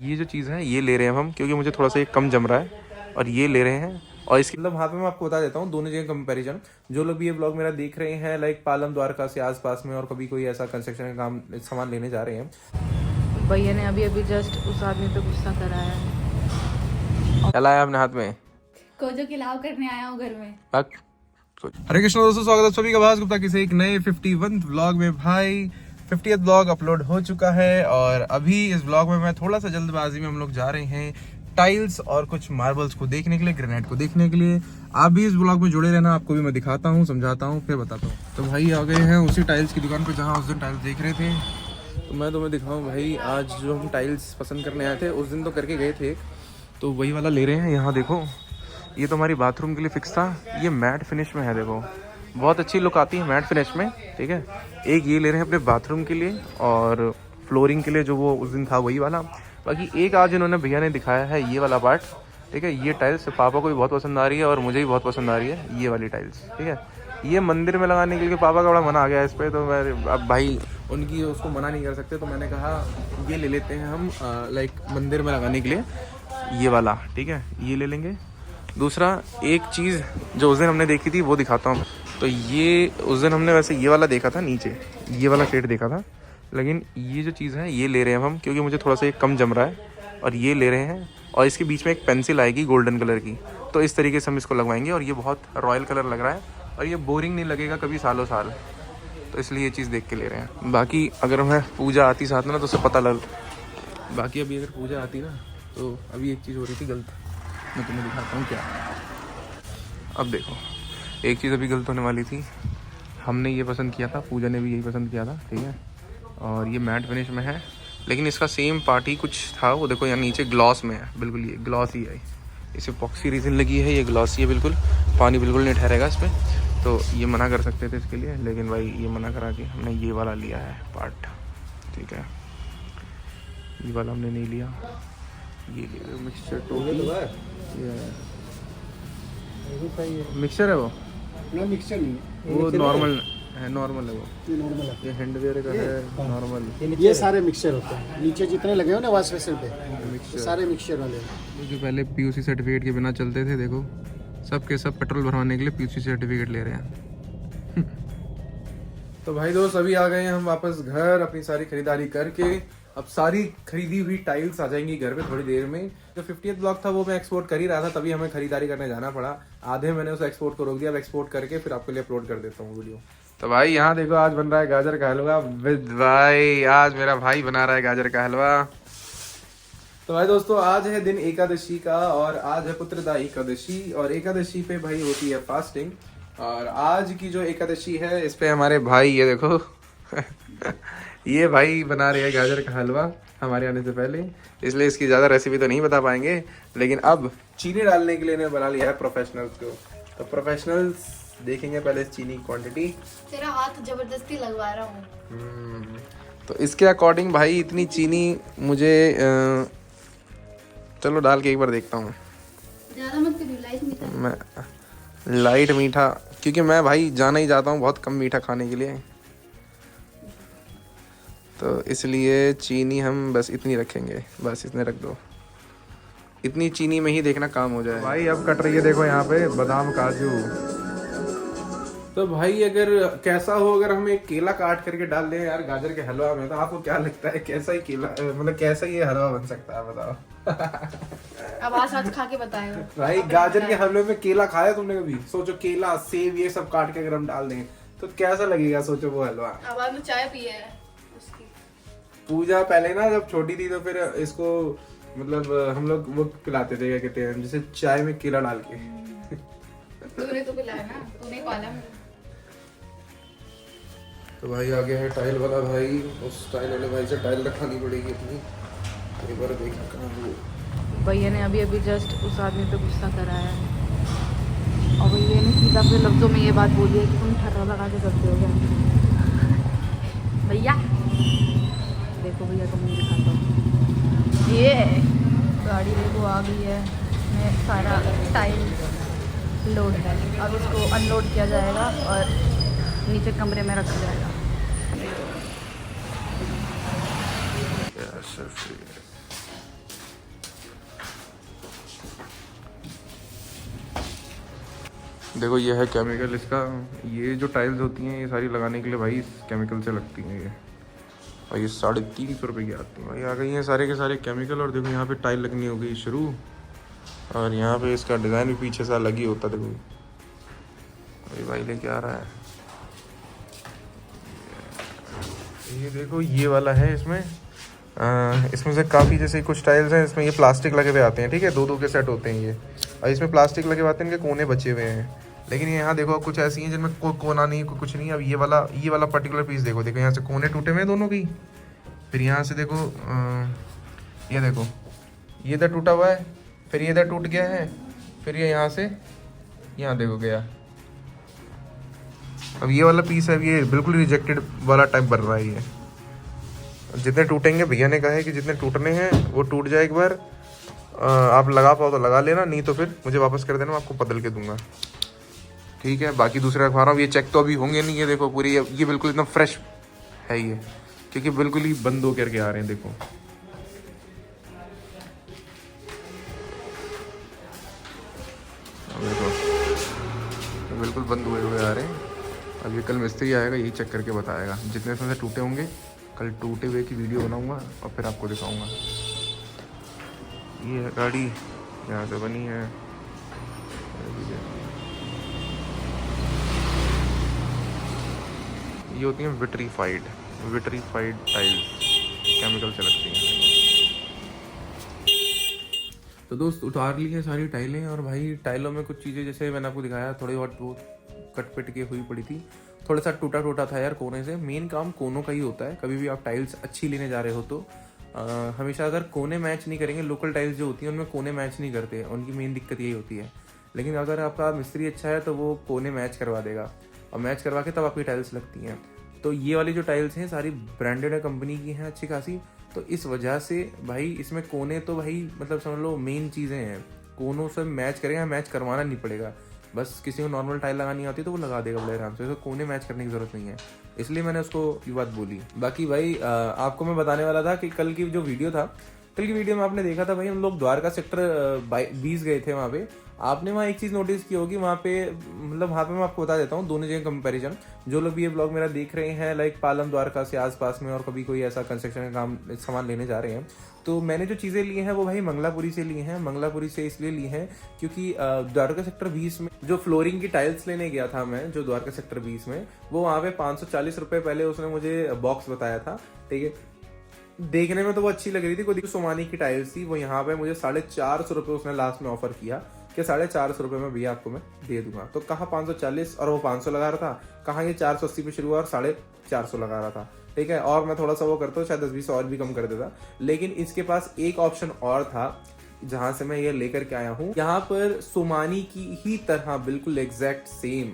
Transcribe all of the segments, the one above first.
ये जो चीज़ है ये ले रहे हैं हम, क्योंकि मुझे थोड़ा सा ये कम जम रहा है और ये ले रहे हैं। और इसके मतलब वहाँ पे मैं आपको बता देता हूँ दोनों जगह कंपैरिजन। जो लोग भी ये ब्लॉग मेरा देख रहे हैं लाइक पालम द्वारका से आसपास में, और कभी कोई ऐसा कंस्ट्रक्शन का काम सामान लेने जा रहे हैं, भैया ने अभी अभी जस्ट उस आदमी पे गुस्सा कराया है। क्या लाया आपने हाथ में? कोजो खिलाव करने आया हूँ घर में। हरे कृष्ण दोस्तों, स्वागत है सभी का भास गुप्ता के एक नए 51 व्लॉग में। भाई 50th व्लॉग अपलोड हो चुका है और अभी इस व्लॉग में मैं थोड़ा सा जल्दबाजी में हम लोग जा रहे हैं टाइल्स और कुछ मार्बल्स को देखने के लिए, ग्रेनाइट को देखने के लिए। आप भी इस व्लॉग में जुड़े रहना, आपको भी मैं दिखाता हूँ, समझाता हूँ, फिर बताता हूँ। तो भाई आ गए हैं उसी टाइल्स की दुकान पे जहाँ उस दिन टाइल्स देख रहे थे। तो मैं तुम्हें दिखाऊँ भाई, आज जो हम टाइल्स पसंद करने आए थे उस दिन तो करके गए थे, तो वही वाला ले रहे हैं। यहाँ देखो, ये तो हमारी बाथरूम के लिए फिक्स था। ये मैट फिनिश में है, देखो बहुत अच्छी लुक आती है मैट फिनिश में, ठीक है। एक ये ले रहे हैं अपने बाथरूम के लिए और फ्लोरिंग के लिए, जो वो उस दिन था वही वाला। बाकी एक आज इन्होंने भैया ने दिखाया है ये वाला पार्ट, ठीक है। ये टाइल्स पापा को भी बहुत पसंद आ रही है और मुझे भी बहुत पसंद आ रही है ये वाली टाइल्स, ठीक है। ये मंदिर में लगाने के लिए पापा का बड़ा मना आ गया इस पर, तो मैं अब भाई उनकी उसको मना नहीं कर सकते, तो मैंने कहा ये ले लेते हैं हम लाइक मंदिर में लगाने के लिए ये वाला, ठीक है। ये ले लेंगे। दूसरा एक चीज़ जो उस दिन हमने देखी थी वो दिखाता हूँ। तो ये उस दिन हमने वैसे ये वाला देखा था, नीचे ये वाला शेड देखा था, लेकिन ये जो चीज़ है ये ले रहे हैं हम, क्योंकि मुझे थोड़ा सा ये कम जम रहा है और ये ले रहे हैं। और इसके बीच में एक पेंसिल आएगी गोल्डन कलर की, तो इस तरीके से हम इसको लगवाएंगे और ये बहुत रॉयल कलर लग रहा है और ये बोरिंग नहीं लगेगा कभी सालों साल, तो इसलिए ये चीज़ देख के ले रहे हैं। बाकी अगर मैं पूजा आती साथ में ना तो उससे पता लग, बाकी अभी अगर पूजा आती ना तो अभी एक चीज़ हो रही थी गलत, मैं तुम्हें दिखाता हूँ क्या। अब देखो, एक चीज़ अभी गलत होने वाली थी। हमने ये पसंद किया था, पूजा ने भी यही पसंद किया था, ठीक है। और ये मैट फिनिश में है, लेकिन इसका सेम पार्ट ही कुछ था। वो देखो यहाँ नीचे ग्लॉस में है, बिल्कुल ये ग्लॉस ही है। इसे पॉक्सी रीजन लगी है, ये ग्लॉसी है बिल्कुल, पानी बिल्कुल नहीं ठहरेगा इस पर। तो ये मना कर सकते थे इसके लिए, लेकिन भाई ये मना करा के हमने ये वाला लिया है पार्ट, ठीक है। ये वाला हमने नहीं लिया, ये लिया मिक्सचर मिक्सचर है वो ना, मिक्सचर नहीं है वो नॉर्मल है, नॉर्मल है वो, ये नॉर्मल है। ये हैंडवेयर का है नॉर्मल। ये सारे मिक्सचर होते हैं, नीचे जितने लगे हो ना वॉश बेसिन पे, मिक्सचर सारे मिक्सचर वाले हैं। जो पहले पीयूसी सर्टिफिकेट के बिना चलते थे, देखो सब के सब पेट्रोल भरवाने के लिए पीयूसी सर्टिफिकेट ले रहे हैं। तो भाई दोस्त अभी आ गए हैं हम वापस घर, अपनी सारी खरीदारी करके। अब सारी खरीदी हुई टाइल्स आ जाएंगी घर पे थोड़ी देर में। जो 50th ब्लॉग था वो मैं एक्सपोर्ट कर ही रहा था, तभी हमें खरीदारी करने जाना पड़ा। आधे मैंने उस एक्सपोर्ट को रोक दिया, अब एक्सपोर्ट करके फिर आपके लिए अपलोड कर देता हूँ वीडियो। तो भाई यहाँ देखो, आज बन रहा है गाजर का हलवा विद भाई, आज मेरा भाई बना रहा है गाजर का हलवा। तो भाई दोस्तों आज है दिन एकादशी का और आज है पुत्रदा एकादशी, और एकादशी पे भाई होती है फास्टिंग। और आज की जो एकादशी है इस पे हमारे भाई ये देखो ये भाई बना रहे हैं गाजर का हलवा हमारे आने से पहले, इसलिए इसकी ज़्यादा रेसिपी तो नहीं बता पाएंगे। लेकिन अब चीनी डालने के लिए इन्हें बना लिया है प्रोफेशनल्स को, तो प्रोफेशनल्स देखेंगे पहले चीनी क्वांटिटी। तेरा हाथ जबरदस्ती लगवा रहा हूँ। तो इसके अकॉर्डिंग भाई इतनी चीनी मुझे चलो डाल के एक बार देखता हूँ। ज़्यादा मत करियो, लाइट मीठा। मैं लाइट मीठा, क्योंकि मैं भाई जाना ही चाहता हूँ बहुत कम मीठा खाने के लिए, तो इसलिए चीनी हम बस इतनी रखेंगे, बस इतने रख दो। इतनी चीनी में ही देखना काम हो जाए। भाई अब कट रही है देखो यहाँ पे बादाम काजू। तो भाई अगर कैसा हो, अगर हम एक केला काट करके डाल दें यार गाजर के हलवा में, तो आपको क्या लगता है कैसा ही केला, मतलब कैसा ये हलवा बन सकता है बताओ। अब आज खा के बताएगा भाई गाजर के हलवे में केला खाया तुमने कभी? सोचो केला सेब ये सब काट के अगर हम डाल दें तो कैसा लगेगा, सोचो वो हलवा। अब आज मैं चाय पिए है उसकी। पूजा पहले ना जब छोटी थी तो फिर इसको मतलब हम लोग वो पिलाते थे, क्या कहते हैं, जैसे चाय में केला डाल के। तूने तो पिलाया ना, तूने पाला। तो भाई आ गया है टाइल वाला भाई, उस टाइल वाले भाई से टाइल रखवानी पड़ेगी अपनी, एक बार देखिए कहाँ वो। भैया ने अभी अभी जस्ट उस आदमी पे गुस्सा कराया है और भैया ने सीधा अपने लफ्ज़ों में ये बात बोली है कि तुम ठर्रा लगा के करते हो क्या। भैया देखो, भैया को मैं दिखाता हूँ, ये गाड़ी देखो आ गई है, मैं सारा टाइल लोड है, अब इसको अनलोड किया जाएगा और नीचे कमरे में रखा जाएगा। देखो ये है केमिकल इसका। ये जो टाइल्स होती हैं ये सारी लगाने के लिए भाई इस केमिकल से लगती हैं ये। और ये 350 रुपये की आती है भाई। आ गई हैं सारे के सारे केमिकल। और देखो यहाँ पे टाइल लगनी हो गई शुरू। और यहाँ पे इसका डिज़ाइन भी पीछे से अलग ही होता है। देखो अभी भाई लेके आ रहा है। ये देखो ये वाला है। इसमें से काफ़ी जैसे कुछ टाइल्स हैं इसमें ये प्लास्टिक लगे हुए आते हैं, ठीक है, 2-2 के सेट होते हैं ये। और इसमें प्लास्टिक लगे हुए आते हैं, इनके कोने बचे हुए हैं। लेकिन यहाँ देखो कुछ ऐसी हैं जिनमें कोना नहीं, कुछ नहीं। अब ये वाला पर्टिकुलर पीस देखो यहाँ से कोने टूटे हुए हैं दोनों की। फिर यहाँ से देखो ये देखो ये इधर टूटा हुआ है, फिर ये इधर टूट गया है, फिर ये यहाँ से यहाँ देखो गया। अब ये वाला पीस है, ये बिल्कुल रिजेक्टेड वाला टाइप बन रहा है ये। जितने टूटेंगे, भैया ने कहा है कि जितने टूटने हैं वो टूट जाए एक बार। आप लगा पाओ तो लगा लेना, नहीं तो फिर मुझे वापस कर देना, मैं आपको बदल के दूंगा, ठीक है। बाकी दूसरा रखवा रहा हूँ, ये चेक तो अभी होंगे नहीं। ये देखो पूरी ये बिल्कुल एकदम फ्रेश है ये, क्योंकि बिल्कुल ही बंद हो करके आ रहे हैं। देखो बिल्कुल बंद हुए आ रहे हैं। अब ये कल मिस्त्री आएगा, यही चेक करके बताएगा। जितने इसमें से टूटे होंगे कल टूटे हुए की वीडियो बनाऊंगा और फिर आपको दिखाऊंगा। ये है गाड़ी, यहाँ से बनी है। ये होती हैं विट्रीफाइड टाइल्स, केमिकल से लगती हैं। तो दोस्त उतार ली है सारी टाइलें। और भाई टाइलों में कुछ चीज़ें जैसे मैंने आपको दिखाया थोड़ी बहुत वो कट पिट के हुई पड़ी थी, थोड़ा सा टूटा था यार कोने से। मेन काम कोनों का ही होता है। कभी भी आप टाइल्स अच्छी लेने जा रहे हो तो हमेशा अगर कोने मैच नहीं करेंगे, लोकल टाइल्स जो होती हैं उनमें कोने मैच नहीं करते, उनकी मेन दिक्कत यही होती है। लेकिन अगर आपका मिस्त्री अच्छा है तो वो कोने मैच करवा देगा, और मैच करवा के तब आपकी टाइल्स लगती हैं। तो ये वाली जो टाइल्स हैं सारी ब्रांडेड कंपनी की हैं अच्छी खासी। तो इस वजह से भाई इसमें कोने तो भाई मतलब समझ लो मेन चीज़ें हैं। कोनों से मैच करेगा, मैच करवाना नहीं पड़ेगा। बस किसी को नॉर्मल टाइल लगानी आती है तो वो लगा देगा बड़े आराम से, तो कोने मैच करने की ज़रूरत नहीं है। इसलिए मैंने उसको ये बात बोली। बाकी भाई आपको मैं बताने वाला था कि कल की जो वीडियो था, कल की वीडियो में आपने देखा था भाई हम लोग द्वारका सेक्टर 20 गए थे। वहाँ पे आपने वहाँ एक चीज़ नोटिस की होगी, वहाँ पे मतलब वहाँ पे मैं आपको बता देता हूँ दोनों जगह कंपैरिजन। जो लोग भी ये ब्लॉग मेरा देख रहे हैं लाइक पालम द्वारका से आसपास में, और कभी कोई ऐसा कंस्ट्रक्शन का काम सामान लेने जा रहे हैं, तो मैंने जो चीज़ें ली हैं वो भाई मंगलापुरी से ली हैं। मंगलापुरी से इसलिए ली हैं क्योंकि द्वारका सेक्टर 20 में जो फ्लोरिंग की टाइल्स लेने गया था मैं, जो द्वारका सेक्टर 20 में, वो वहाँ पे 540 रुपये पहले उसने मुझे बॉक्स बताया था, ठीक है। देखने में तो वो अच्छी लग रही थी। कोई सोमानी की टाइल्स थी, वो यहाँ पे मुझे 450 रुपये उसने लास्ट में ऑफर किया कि 450 रुपये में भैया आपको मैं दे दूंगा। तो कहाँ 540 और वो 500 लगा रहा था, कहाँ ये 480 पे शुरू हुआ और 450 लगा रहा था, ठीक है। और मैं थोड़ा सा वो करता हूँ, शायद 10-20 और भी कम कर देता। लेकिन इसके पास एक ऑप्शन और था जहां से मैं ये लेकर के आया हूँ। यहाँ पर सोमानी की ही तरह बिल्कुल एग्जैक्ट सेम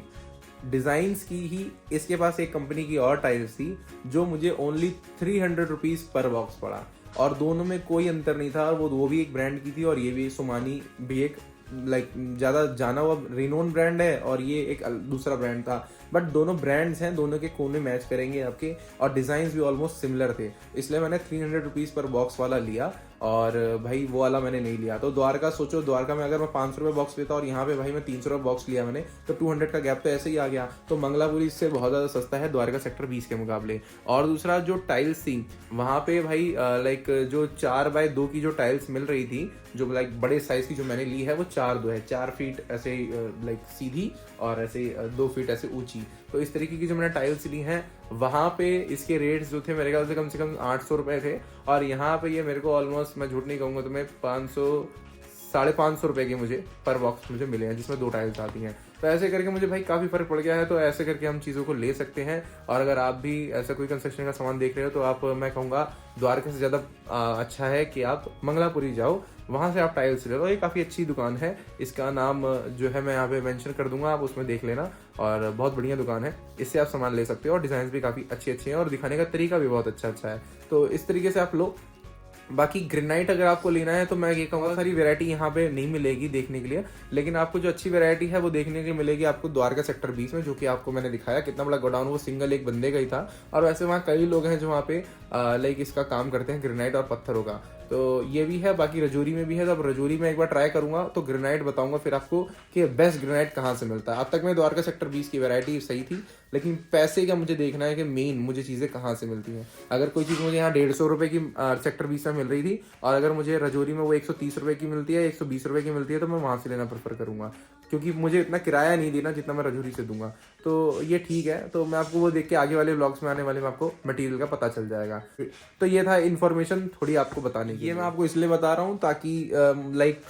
डिजाइन्स की ही इसके पास एक कंपनी की और टाइल्स थी, जो मुझे ओनली 300 रुपीज पर बॉक्स पड़ा। और दोनों में कोई अंतर नहीं था। और वो भी एक ब्रांड की थी, और ये भी सोमानी भी एक लाइक ज़्यादा जाना हुआ रिनोन ब्रांड है, और ये एक दूसरा ब्रांड था। बट दोनों ब्रांड्स हैं, दोनों के कोने मैच करेंगे आपके, और डिज़ाइंस भी ऑलमोस्ट सिमिलर थे। इसलिए मैंने 300 रुपीज़ पर बॉक्स वाला लिया, और भाई वो वाला मैंने नहीं लिया। तो द्वारका सोचो, द्वारका में अगर मैं 500 रुपये बॉक्स लेता और यहाँ पे भाई मैं 300 रुपये बॉक्स लिया मैंने, तो 200 का गैप तो ऐसे ही आ गया। तो मंगलापुरी इससे बहुत ज़्यादा सस्ता है द्वारका सेक्टर 20 के मुकाबले। और दूसरा जो टाइल्स थी वहाँ पे भाई लाइक जो 4x2 की जो टाइल्स मिल रही थी, जो लाइक बड़े साइज की जो मैंने ली है वो 4x2 है, 4 फीट ऐसे लाइक सीधी और ऐसे 2 फीट ऐसे ऊंची। तो इस तरीके की जो मैंने टाइल्स ली हैं वहाँ पे इसके रेट्स जो थे मेरे ख्याल से कम 800 रुपये थे। और यहाँ पे ये मेरे को ऑलमोस्ट, मैं झूठ नहीं कहूँगा तो मैं 500-550 रुपये के मुझे पर बॉक्स मुझे मिले हैं, जिसमें 2 टाइल्स आती हैं। तो ऐसे करके मुझे भाई काफ़ी फर्क पड़ गया है। तो ऐसे करके हम चीज़ों को ले सकते हैं। और अगर आप भी ऐसा कोई कंस्ट्रक्शन का सामान देख रहे हो तो आप, मैं कहूँगा द्वारका से ज़्यादा अच्छा है कि आप मंगलापुरी जाओ, वहाँ से आप टाइल्स ले लो। ये काफ़ी अच्छी दुकान है, इसका नाम जो है मैं यहाँ पे मेंशन कर दूंगा, आप उसमें देख लेना। और बहुत बढ़िया दुकान है, इससे आप सामान ले सकते हो। और डिज़ाइन भी काफ़ी अच्छे हैं, और दिखाने का तरीका भी बहुत अच्छा है। तो इस तरीके से आप लो। बाकी ग्रेनाइट अगर आपको लेना है तो मैं ये कहूँगा सारी वैरायटी यहाँ पे नहीं मिलेगी देखने के लिए, लेकिन आपको जो अच्छी वैरायटी है वो देखने के लिए मिलेगी आपको द्वारका सेक्टर 20 में, जो कि आपको मैंने दिखाया कितना बड़ा गोडाउन, वो सिंगल एक बंदे का ही था। और वैसे वहाँ कई लोग हैं जो वहाँ पे लाइक इसका काम करते हैं ग्रेनाइट और पत्थरों का। तो ये भी है, बाकी रजौरी में भी है। तो अब रजौरी में एक बार ट्राई करूंगा तो ग्रेनाइट बताऊंगा फिर आपको कि बेस्ट ग्रेनाइट कहाँ से मिलता है। अब तक मैं द्वारका सेक्टर 20 की वैरायटी सही थी, लेकिन पैसे का मुझे देखना है कि मेन मुझे चीज़ें कहाँ से मिलती हैं। अगर कोई चीज़ मुझे यहाँ 150 रुपये की सेक्टर 20 में मिल रही थी और अगर मुझे रजौरी में वो 130 रुपये की मिलती है, 120 रुपये की मिलती है, तो मैं वहाँ से लेना प्रेफर करूँगा, क्योंकि मुझे इतना किराया नहीं देना जितना मैं रजौरी से दूंगा। तो ये ठीक है। तो मैं आपको वो देख के आगे वाले व्लॉग्स में आने वाले में आपको मटेरियल का पता चल जाएगा। तो ये था इन्फॉर्मेशन थोड़ी आपको बताने की। ये मैं आपको इसलिए बता रहा हूँ ताकि लाइक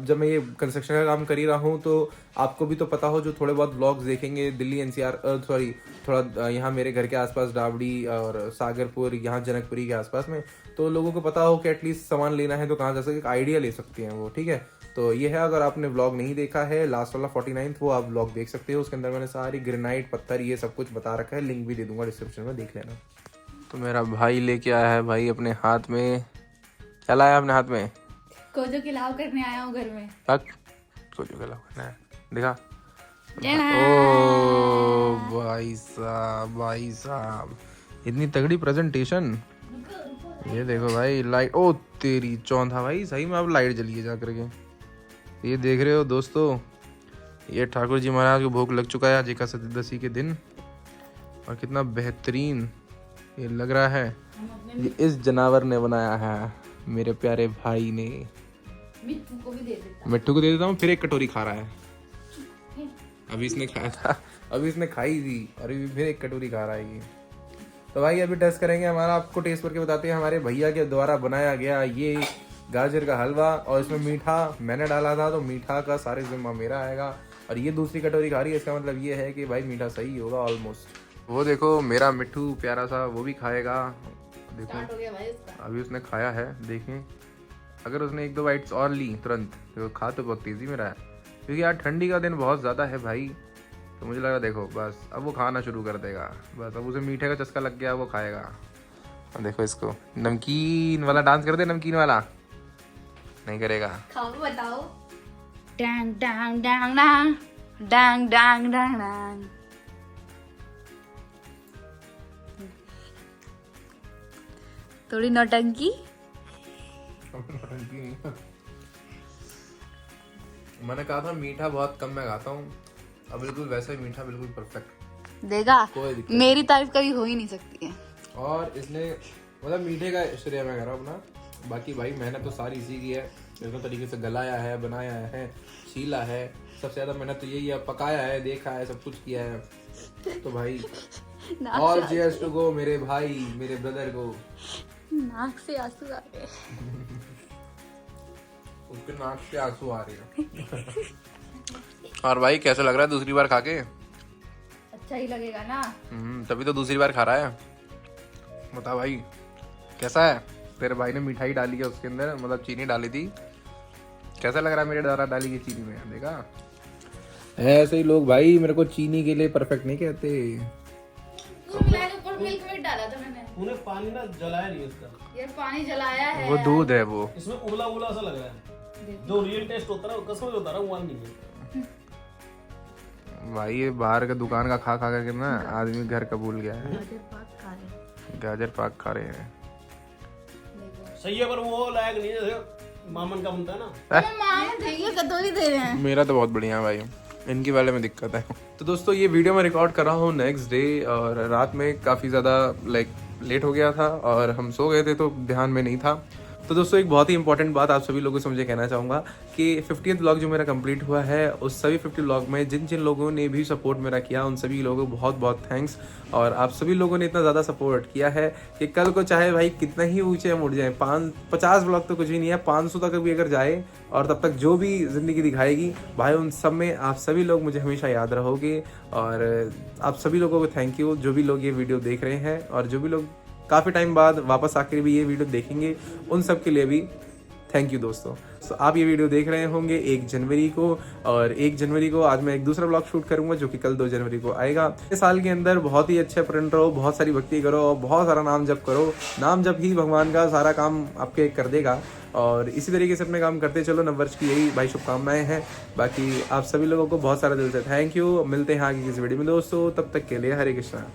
जब मैं ये कंस्ट्रक्शन का काम कर ही रहा हूँ तो आपको भी तो पता हो, जो थोड़े बहुत व्लॉग्स देखेंगे दिल्ली एनसीआर सॉरी थोड़ा यहाँ मेरे घर के आसपास डावड़ी और सागरपुर, यहाँ जनकपुरी के आसपास में, तो लोगों को पता हो कि एटलीस्ट सामान लेना है तो कहाँ जा सकते, एक आइडिया ले सकते हैं वो। ठीक है, तो ये है। अगर आपने व्लॉग नहीं देखा है लास्ट वाला 49th, वो आप व्लॉग देख सकते हो। उसके अंदर मैंने सारी ग्रेनाइट पत्थर ये सब कुछ बता रखा है, लिंक भी दे दूंगा डिस्क्रिप्शन में, देख लेना। तो मेरा भाई लेके आया है भाई अपने हाथ में, क्या लाया अपने हाथ में? कोजो खिलाओ करने आया हूँ घर में। कोजो खिलाओ करना है, दिखा। ओ भाई साहब इतनी तगड़ी प्रेजेंटेशन। ये देखो भाई लाइट, ओ तेरी चौंधा भाई, सही में अब लाइट जली है जा करके। ये देख रहे हो दोस्तों, ये ठाकुर जी महाराज को भोग लग चुका है आज एकादशी के दिन, और कितना बेहतरीन ये लग रहा है। ये इस जानवर ने बनाया है, मेरे प्यारे भाई ने। मिट्टू को भी दे देता, मिट्टू को दे देता हूँ। फिर एक कटोरी खा रहा है, अभी इसने खाया था, अभी इसने खाई थी और अभी फिर एक कटोरी खा रहा है ये। तो भाई अभी टेस्ट करेंगे हमारा, आपको टेस्ट करके बताते हैं हमारे भैया के द्वारा बनाया गया ये गाजर का हलवा। और इसमें मीठा मैंने डाला था, तो मीठा का सारे जिम्मा मेरा आएगा। और ये दूसरी कटोरी खा रही है, इसका मतलब ये है कि भाई मीठा सही होगा ऑलमोस्ट। वो देखो मेरा मिट्टू प्यारा सा, वो भी खाएगा। देखो हो गया भाई उसका। अभी उसने खाया है, देखें अगर उसने 1-2 बाइट्स और ली तुरंत तो खा तो बहुत तेजी में रहा है, क्योंकि यार ठंडी का दिन बहुत ज़्यादा है भाई। तो मुझे लगा देखो बस अब वो खाना शुरू कर देगा, बस अब उसे मीठे का चस्का लग गया, वो खाएगा। अब देखो इसको नमकीन वाला डांस कर दे, नमकीन वाला नहीं करेगा। खाओ बताओ। डांग डांग डांग डांग डांग डांग डांग डांग। थोड़ी नौटंकी। मैंने कहा था मीठा बहुत कम मैं खाता हूँ, अब बिल्कुल वैसा ही मीठा, बिल्कुल परफेक्ट। देगा, कोई दिक्कत मेरी तारीफ कभी हो ही नहीं सकती है। और इसने मतलब मीठे का श्रेय मैं कर रहा हूँ अपना, बाकी भाई मेहनत तो सारी इसी की है। इसको तरीके से गलाया है, बनाया है, छीला है, सबसे ज्यादा मेहनत तो यही है, पकाया है, देखा है, सब कुछ किया है। तो भाई और चीयर्स टू गो मेरे भाई, मेरे ब्रदर को। नाक से आंसू आ रहे। उसके नाक से आंसू आ रहे हैं। और भाई कैसा लग रहा है दूसरी बार खा के? अच्छा ही लगेगा ना। तभी तो दूसरी बार खा रहा है। बता भाई कैसा है? तेरे भाई ने मिठाई डाली है उसके अंदर, मतलब चीनी डाली थी, कैसा लग रहा है मेरे द्वारा डाली गई चीनी में? देखा ऐसे ही लोग भाई मेरे को चीनी के लिए परफेक्ट नहीं कहते। ऊपर मिल्क मेड डाला था मैंने। उन्हें पानी ना जलाया नहीं इसका, ये पानी जलाया है। वो दूध है वो। इसमें उबला उबला सा लग रहा है, जो रियल टेस्ट होता है कसम से बता रहा हूँ, वो नहीं है भाई। ये बाहर का दुकान का खा खा करके ना आदमी घर का भूल गया है। गाजर पाक खा रहे हैं। सही है, पर वो लायक नहीं है जैसे मामन का बनता है ना। मामा देखिए कटोरी दे रहे हैं। मेरा तो बहुत बढ़िया है भाई, इनकी वाले में दिक्कत है। तो दोस्तों ये वीडियो मैं रिकॉर्ड कर रहा हूँ नेक्स्ट डे, और रात में काफ़ी ज़्यादा लेट हो गया था और हम सो गए थे तो ध्यान में नहीं था। तो दोस्तों एक बहुत ही इंपॉर्टेंट बात आप सभी लोगों से मुझे कहना चाहूँगा कि 50th व्लॉग जो मेरा कंप्लीट हुआ है, उस सभी 50 व्लॉग में जिन जिन लोगों ने भी सपोर्ट मेरा किया, उन सभी लोगों को बहुत बहुत थैंक्स। और आप सभी लोगों ने इतना ज़्यादा सपोर्ट किया है कि कल को चाहे भाई कितना ही ऊँचे हम उठ जाए, 50 व्लॉग तो कुछ भी नहीं है, 500 तक भी अगर जाए, और तब तक जो भी ज़िंदगी दिखाएगी भाई, उन सब में आप सभी लोग मुझे हमेशा याद रहोगे। और आप सभी लोगों को थैंक यू, जो भी लोग ये वीडियो देख रहे हैं और जो भी लोग काफ़ी टाइम बाद वापस आकर भी ये वीडियो देखेंगे, उन सब के लिए भी थैंक यू दोस्तों। तो आप ये वीडियो देख रहे होंगे 1 जनवरी को, और 1 जनवरी को आज मैं एक दूसरा ब्लॉग शूट करूंगा जो कि कल 2 जनवरी को आएगा। इस साल के अंदर बहुत ही अच्छे फ्रेंड रहो, बहुत सारी भक्ति करो और बहुत सारा नाम जप करो। नाम जप ही भगवान का सारा काम आपके कर देगा, और इसी तरीके से अपने काम करते चलो। नववर्ष की यही भाई शुभकामनाएं हैं। बाकी आप सभी लोगों को बहुत सारा दिल से थैंक यू। मिलते हैं आगे किसी वीडियो में दोस्तों, तब तक के लिए हरे कृष्णा।